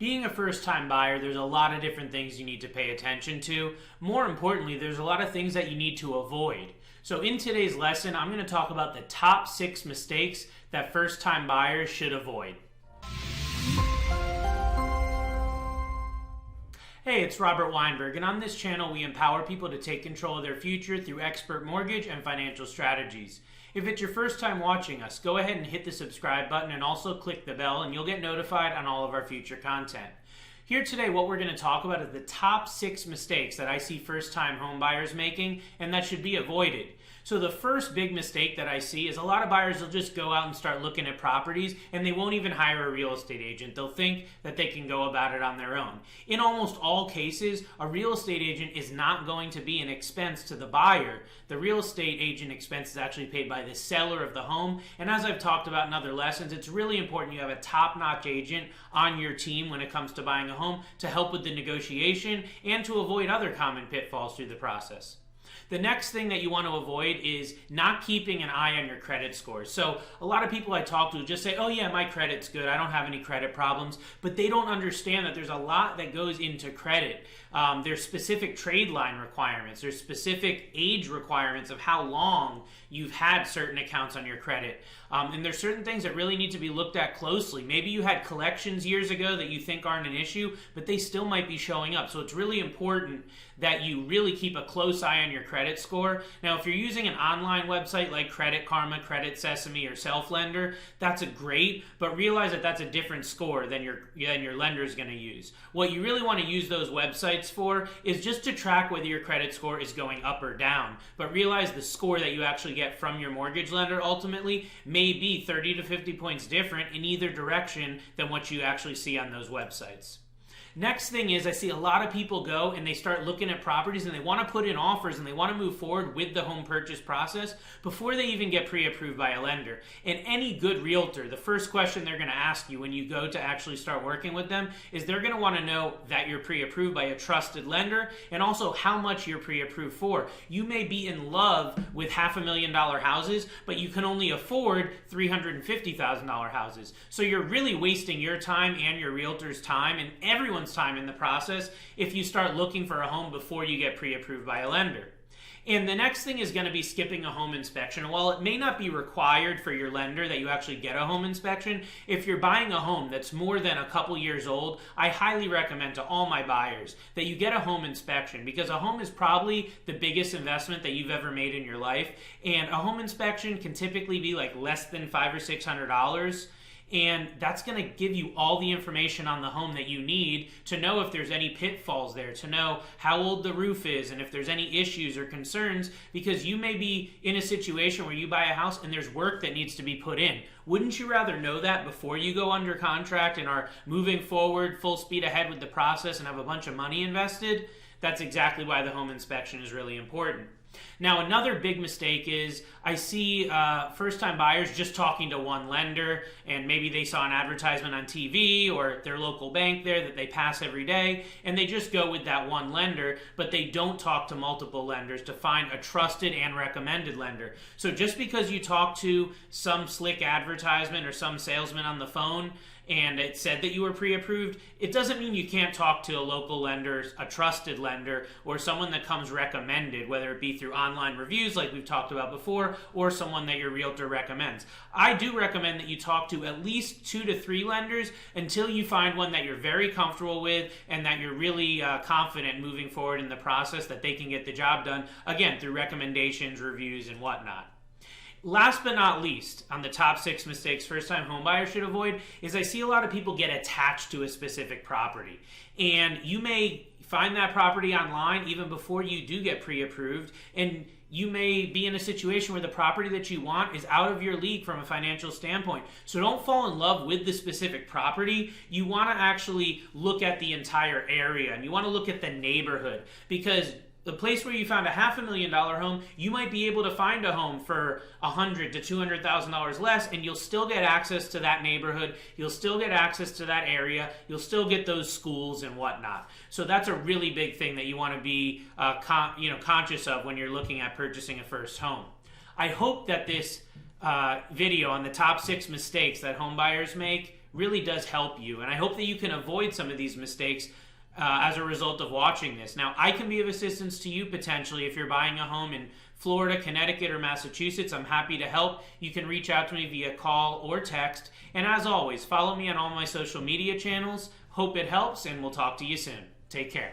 Being a first-time buyer, there's a lot of different things you need to pay attention to. More importantly, there's a lot of things that you need to avoid. So in today's lesson, I'm going to talk about the top 6 mistakes that first-time buyers should avoid. Hey, it's Robert Weinberg, and on this channel we empower people to take control of their future through expert mortgage and financial strategies. If it's your first time watching us, go ahead and hit the subscribe button and also click the bell and you'll get notified on all of our future content. Here today, what we're going to talk about is the top 6 mistakes that I see first-time home buyers making and that should be avoided. So the first big mistake that I see is a lot of buyers will just go out and start looking at properties and they won't even hire a real estate agent. They'll think that they can go about it on their own. In almost all cases, a real estate agent is not going to be an expense to the buyer. The real estate agent expense is actually paid by the seller of the home. And as I've talked about in other lessons, it's really important you have a top-notch agent on your team when it comes to buying a home to help with the negotiation and to avoid other common pitfalls through the process. The next thing that you want to avoid is not keeping an eye on your credit scores. So a lot of people I talk to just say, oh yeah, my credit's good, I don't have any credit problems, but they don't understand that there's a lot that goes into credit. There's specific trade line requirements, there's specific age requirements of how long you've had certain accounts on your credit. And there's certain things that really need to be looked at closely. Maybe you had collections years ago that you think aren't an issue, but they still might be showing up. So it's really important that you really keep a close eye on your credit score. Now, if you're using an online website like Credit Karma, Credit Sesame, or Selflender, that's a great, but realize that that's a different score than your lender is going to use. What you really want to use those websites for is just to track whether your credit score is going up or down. But realize the score that you actually get from your mortgage lender ultimately may be 30 to 50 points different in either direction than what you actually see on those websites. Next thing is I see a lot of people go and they start looking at properties and they want to put in offers and they want to move forward with the home purchase process before they even get pre-approved by a lender. And any good realtor, the first question they're going to ask you when you go to actually start working with them is they're going to want to know that you're pre-approved by a trusted lender and also how much you're pre-approved for. You may be in love with $500,000 houses, but you can only afford $350,000 houses. So you're really wasting your time and your realtor's time and everyone's time in the process if you start looking for a home before you get pre-approved by a lender. And the next thing is going to be skipping a home inspection. While it may not be required for your lender that you actually get a home inspection, if you're buying a home that's more than a couple years old, I highly recommend to all my buyers that you get a home inspection because a home is probably the biggest investment that you've ever made in your life. And a home inspection can typically be like less than $500 or $600. And that's going to give you all the information on the home that you need to know if there's any pitfalls there, to know how old the roof is and if there's any issues or concerns, because you may be in a situation where you buy a house and there's work that needs to be put in. Wouldn't you rather know that before you go under contract and are moving forward full speed ahead with the process and have a bunch of money invested? That's exactly why the home inspection is really important. Now, another big mistake is I see first-time buyers just talking to one lender, and maybe they saw an advertisement on TV or their local bank there that they pass every day, and they just go with that one lender, but they don't talk to multiple lenders to find a trusted and recommended lender. So just because you talk to some slick advertisement or some salesman on the phone and it said that you were pre-approved, it doesn't mean you can't talk to a local lender, a trusted lender, or someone that comes recommended, whether it be through online reviews like we've talked about before, or someone that your realtor recommends. I do recommend that you talk to at least 2 to 3 lenders until you find one that you're very comfortable with and that you're really confident moving forward in the process that they can get the job done, again, through recommendations, reviews, and whatnot. Last but not least, on the top 6 mistakes first-time homebuyers should avoid is I see a lot of people get attached to a specific property. And you may find that property online even before you do get pre-approved, and you may be in a situation where the property that you want is out of your league from a financial standpoint. So don't fall in love with the specific property. You want to actually look at the entire area, and you want to look at the neighborhood, because the place where you found a $500,000 home, you might be able to find a home for $100,000 to $200,000 less, and you'll still get access to that neighborhood. You'll still get access to that area. You'll still get those schools and whatnot. So that's a really big thing that you want to be conscious of when you're looking at purchasing a first home. I hope that this video on the top 6 mistakes that home buyers make really does help you. And I hope that you can avoid some of these mistakes as a result of watching this. Now, I can be of assistance to you potentially if you're buying a home in Florida, Connecticut, or Massachusetts. I'm happy to help. You can reach out to me via call or text. And as always, follow me on all my social media channels. Hope it helps, and we'll talk to you soon. Take care.